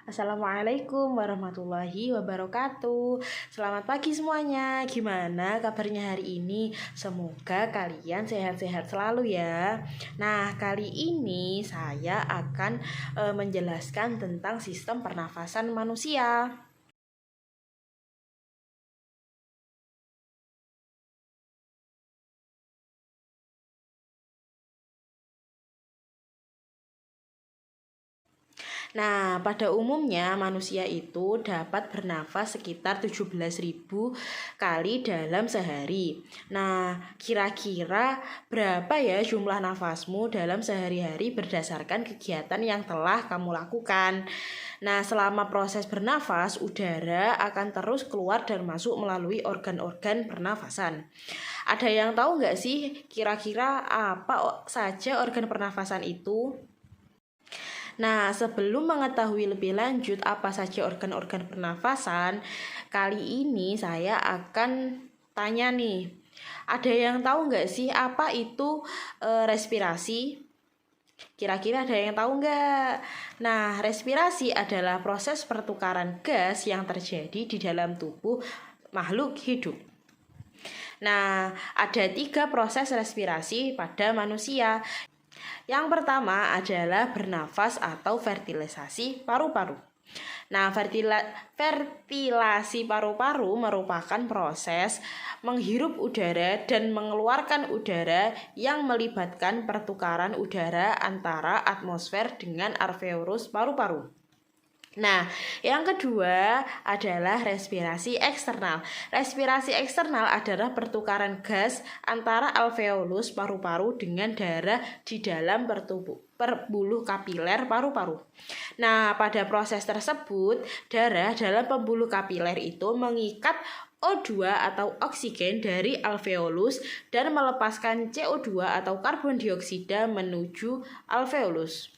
Assalamualaikum warahmatullahi wabarakatuh. Selamat pagi semuanya. Gimana kabarnya hari ini? Semoga kalian sehat-sehat selalu ya. Nah, kali ini saya akan menjelaskan tentang sistem pernafasan manusia. Nah, pada umumnya manusia itu dapat bernafas sekitar 17.000 kali dalam sehari. Nah, kira-kira berapa ya jumlah nafasmu dalam sehari-hari berdasarkan kegiatan yang telah kamu lakukan? Nah, selama proses bernafas, udara akan terus keluar dan masuk melalui organ-organ pernafasan. Ada yang tahu nggak sih kira-kira apa saja organ pernafasan itu? Nah, sebelum mengetahui lebih lanjut apa saja organ-organ pernafasan, kali ini saya akan tanya nih, ada yang tahu nggak sih apa itu respirasi? Kira-kira ada yang tahu nggak? Nah, respirasi adalah proses pertukaran gas yang terjadi di dalam tubuh makhluk hidup. Nah, ada 3 proses respirasi pada manusia. Yang pertama adalah bernafas atau fertilisasi paru-paru. Nah, ventilasi paru-paru merupakan proses menghirup udara dan mengeluarkan udara yang melibatkan pertukaran udara antara atmosfer dengan alveolus paru-paru. Nah, yang kedua adalah respirasi eksternal. Respirasi eksternal adalah pertukaran gas antara alveolus paru-paru dengan darah di dalam pembuluh kapiler paru-paru. Nah, pada proses tersebut, darah dalam pembuluh kapiler itu mengikat O2 atau oksigen dari alveolus dan melepaskan CO2 atau karbon dioksida menuju alveolus.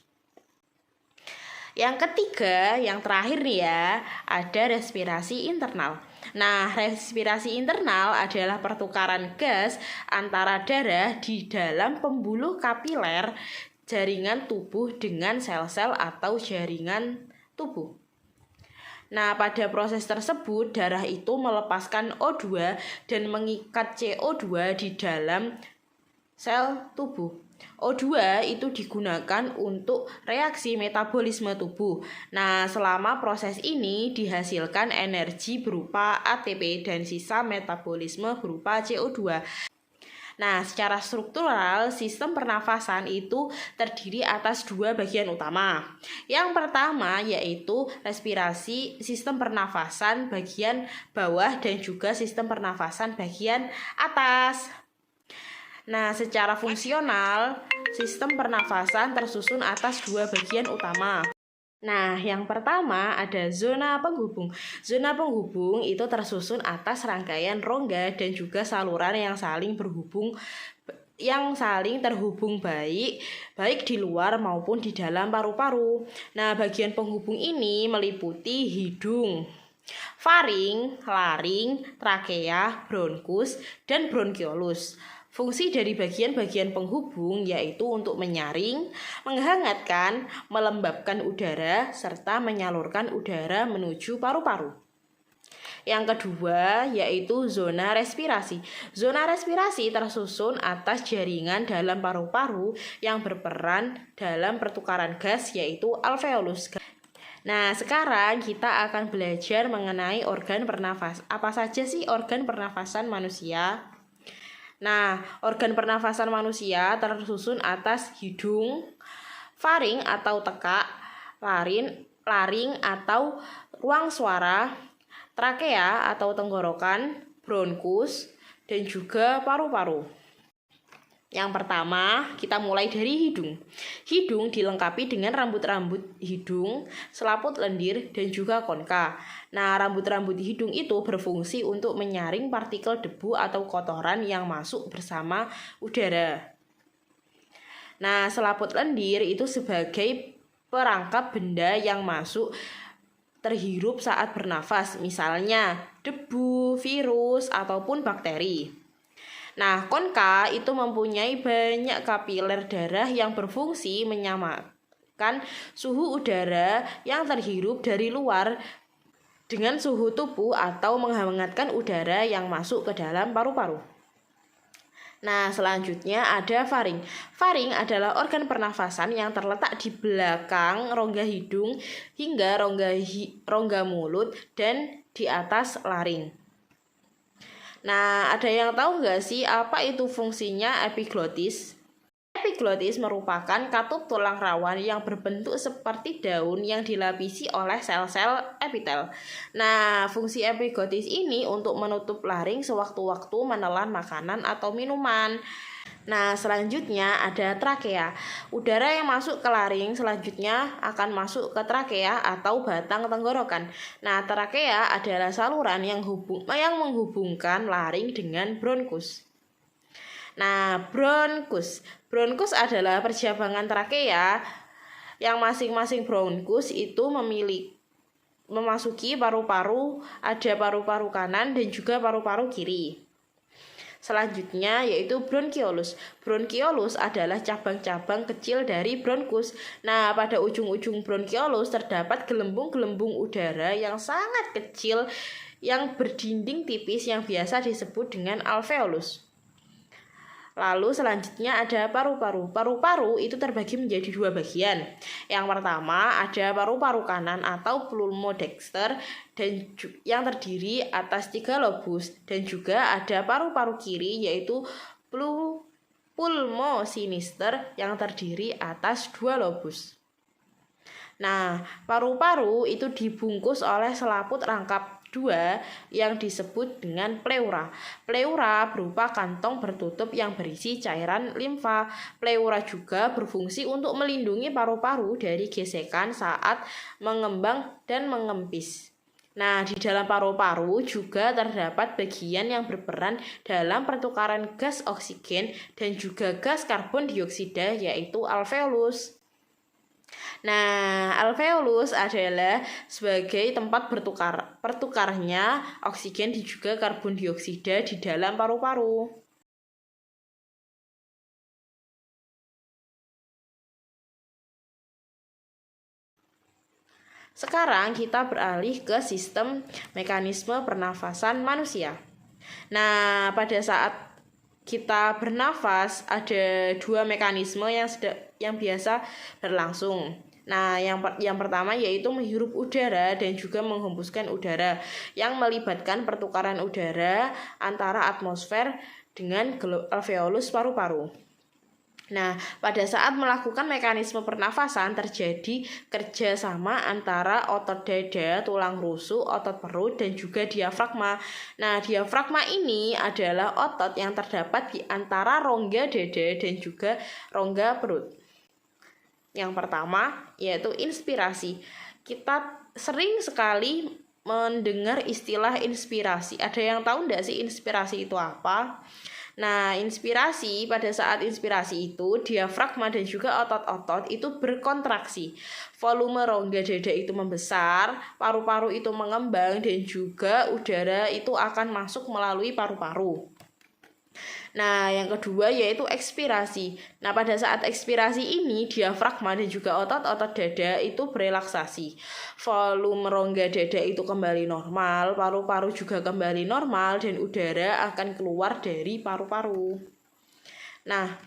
Yang ketiga, yang terakhir nih ya, ada respirasi internal. Nah, respirasi internal adalah pertukaran gas antara darah di dalam pembuluh kapiler jaringan tubuh dengan sel-sel atau jaringan tubuh. Nah, pada proses tersebut, darah itu melepaskan O2 dan mengikat CO2 di dalam sel tubuh. O2 itu digunakan untuk reaksi metabolisme tubuh. Nah, selama proses ini dihasilkan energi berupa ATP dan sisa metabolisme berupa CO2. Nah, secara struktural, sistem pernafasan itu terdiri atas 2 bagian utama. Yang pertama yaitu respirasi sistem pernafasan bagian bawah dan juga sistem pernafasan bagian atas. Nah, secara fungsional, sistem pernafasan tersusun atas 2 bagian utama. Nah, yang pertama ada zona penghubung. Zona penghubung itu tersusun atas rangkaian rongga dan juga saluran yang saling terhubung baik di luar maupun di dalam paru-paru. Nah, bagian penghubung ini meliputi hidung, faring, laring, trakea, bronkus, dan bronkiolus. Fungsi dari bagian-bagian penghubung yaitu untuk menyaring, menghangatkan, melembabkan udara, serta menyalurkan udara menuju paru-paru. Yang kedua yaitu zona respirasi. Zona respirasi tersusun atas jaringan dalam paru-paru yang berperan dalam pertukaran gas yaitu alveolus. Nah, sekarang kita akan belajar mengenai organ pernafasan. Apa saja sih organ pernafasan manusia? Nah, organ pernafasan manusia tersusun atas hidung, faring atau tekak, laring atau ruang suara, trakea atau tenggorokan, bronkus, dan juga paru-paru. Yang pertama, kita mulai dari hidung. Hidung dilengkapi dengan rambut-rambut hidung, selaput lendir, dan juga konka. Nah, rambut-rambut hidung itu berfungsi untuk menyaring partikel debu atau kotoran yang masuk bersama udara. Nah, selaput lendir itu sebagai perangkap benda yang masuk terhirup saat bernafas, misalnya debu, virus, ataupun bakteri. Nah, konka itu mempunyai banyak kapiler darah yang berfungsi menyamakan menyesuaikan suhu udara yang terhirup dari luar dengan suhu tubuh atau menghangatkan udara yang masuk ke dalam paru-paru. Nah, selanjutnya ada faring. Faring adalah organ pernafasan yang terletak di belakang rongga hidung hingga rongga mulut dan di atas laring. Nah, ada yang tahu nggak sih apa itu fungsinya epiglotis? Epiglotis merupakan katup tulang rawan yang berbentuk seperti daun yang dilapisi oleh sel-sel epitel. Nah, fungsi epiglotis ini untuk menutup laring sewaktu-waktu menelan makanan atau minuman. Nah, selanjutnya ada trakea. Udara yang masuk ke laring selanjutnya akan masuk ke trakea atau batang tenggorokan. Nah, trakea adalah saluran yang menghubungkan laring dengan bronkus. Nah, bronkus adalah perjabangan trakea yang masing-masing bronkus itu memasuki paru-paru, ada paru-paru kanan dan juga paru-paru kiri. Selanjutnya yaitu bronkiolus. Bronkiolus adalah cabang-cabang kecil dari bronkus. Nah, pada ujung-ujung bronkiolus terdapat gelembung-gelembung udara yang sangat kecil yang berdinding tipis yang biasa disebut dengan alveolus. Lalu selanjutnya ada paru-paru. Paru-paru itu terbagi menjadi dua bagian. Yang pertama ada paru-paru kanan atau pulmodexter dan yang terdiri atas 3 lobus, dan juga ada paru-paru kiri yaitu pulmosinister yang terdiri atas 2 lobus. Nah, paru-paru itu dibungkus oleh selaput rangkap 2 yang disebut dengan pleura. Pleura berupa kantong bertutup yang berisi cairan limfa. Pleura juga berfungsi untuk melindungi paru-paru dari gesekan saat mengembang dan mengempis. Nah, di dalam paru-paru juga terdapat bagian yang berperan dalam pertukaran gas oksigen dan juga gas karbon dioksida yaitu alveolus. Nah, alveolus adalah sebagai tempat pertukarnya oksigen dan juga karbon dioksida di dalam paru-paru. Sekarang kita beralih ke sistem mekanisme pernafasan manusia. Nah, pada saat kita bernafas ada 2 mekanisme yang biasa berlangsung. Nah, yang pertama yaitu menghirup udara dan juga menghembuskan udara yang melibatkan pertukaran udara antara atmosfer dengan alveolus paru-paru. Nah, pada saat melakukan mekanisme pernafasan terjadi kerjasama antara otot dada, tulang rusuk, otot perut, dan juga diafragma. Nah, diafragma ini adalah otot yang terdapat di antara rongga dada dan juga rongga perut. Yang pertama yaitu inspirasi. Kita sering sekali mendengar istilah inspirasi. Ada yang tahu enggak sih inspirasi itu apa? Nah, pada saat inspirasi itu diafragma dan juga otot-otot itu berkontraksi. Volume rongga dada itu membesar, paru-paru itu mengembang, dan juga udara itu akan masuk melalui paru-paru. Nah, yang kedua yaitu ekspirasi. Nah, pada saat ekspirasi ini diafragma dan juga otot-otot dada itu berelaksasi. Volume rongga dada itu kembali normal, paru-paru juga kembali normal, dan udara akan keluar dari paru-paru. Nah,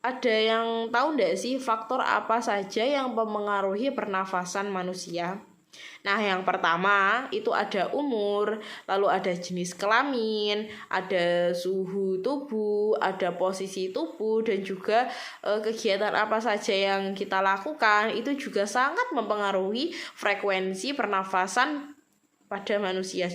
ada yang tahu enggak sih faktor apa saja yang mempengaruhi pernafasan manusia? Nah, yang pertama itu ada umur, lalu ada jenis kelamin, ada suhu tubuh, ada posisi tubuh, dan juga kegiatan apa saja yang kita lakukan itu juga sangat mempengaruhi frekuensi pernafasan pada manusia.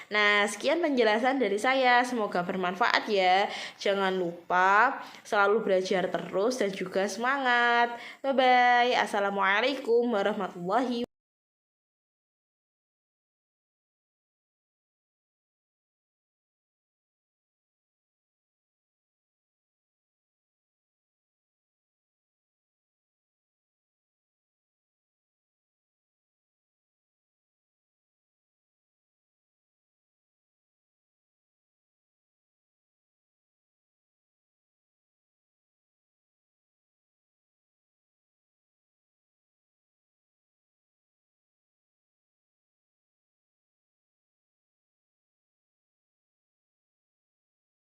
Nah, sekian penjelasan dari saya. Semoga bermanfaat ya. Jangan lupa selalu belajar terus dan juga semangat. Bye-bye. Assalamualaikum warahmatullahi wabarakatuh.